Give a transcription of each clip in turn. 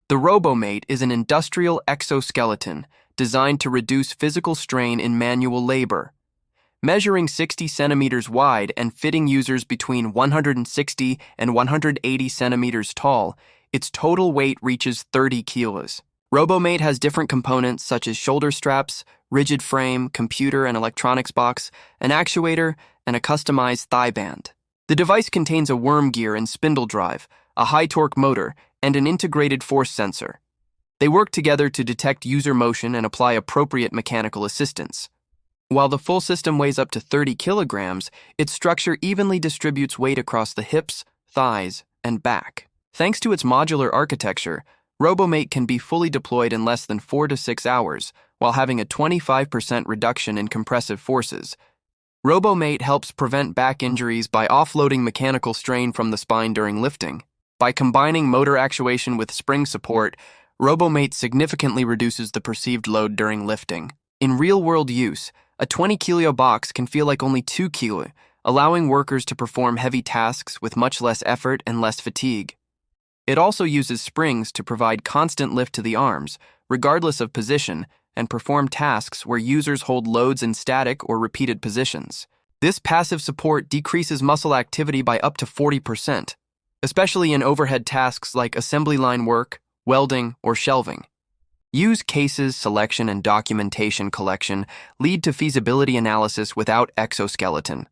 The Robo-Mate is an industrial exoskeleton designed to reduce physical strain in manual labor. Measuring 60 centimeters wide and fitting users between 160 and 180 centimeters tall, its total weight reaches 30 kilos. Robo-Mate has different components such as shoulder straps, rigid frame, computer and electronics box, an actuator, and a customized thigh band. The device contains a worm gear and spindle drive, a high-torque motor, and an integrated force sensor. They work together to detect user motion and apply appropriate mechanical assistance. While the full system weighs up to 30 kilograms, its structure evenly distributes weight across the hips, thighs, and back. Thanks to its modular architecture, Robo-Mate can be fully deployed in less than 4 to 6 hours, while having a 25% reduction in compressive forces. Robo-Mate helps prevent back injuries by offloading mechanical strain from the spine during lifting. By combining motor actuation with spring support, Robo-Mate significantly reduces the perceived load during lifting. In real-world use, a 20-kilo box can feel like only 2 kilo, allowing workers to perform heavy tasks with much less effort and less fatigue. It also uses springs to provide constant lift to the arms, regardless of position, and perform tasks where users hold loads in static or repeated positions. This passive support decreases muscle activity by up to 40%, especially in overhead tasks like assembly line work, welding, or shelving. Use cases, selection, and documentation collection lead to feasibility analysis without exoskeleton.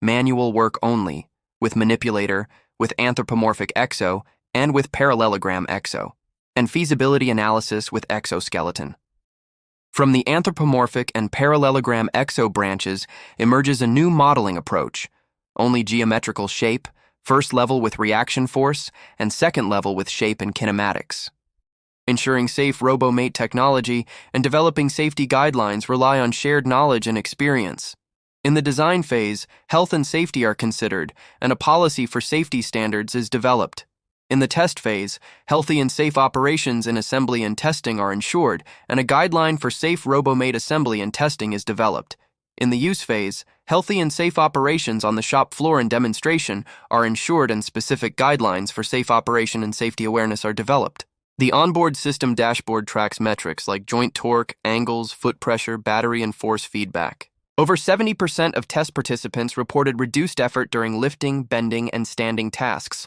Manual work only, with manipulator, with anthropomorphic exo, and with parallelogram exo, and feasibility analysis with exoskeleton. From the anthropomorphic and parallelogram exo branches emerges a new modeling approach, only geometrical shape, first level with reaction force, and second level with shape and kinematics. Ensuring safe Robo-Mate technology and developing safety guidelines rely on shared knowledge and experience. In the design phase, health and safety are considered, and a policy for safety standards is developed. In the test phase, healthy and safe operations in assembly and testing are ensured, and a guideline for safe Robo-Mate assembly and testing is developed. In the use phase, healthy and safe operations on the shop floor and demonstration are ensured, and specific guidelines for safe operation and safety awareness are developed. The onboard system dashboard tracks metrics like joint torque, angles, foot pressure, battery, and force feedback. Over 70% of test participants reported reduced effort during lifting, bending, and standing tasks.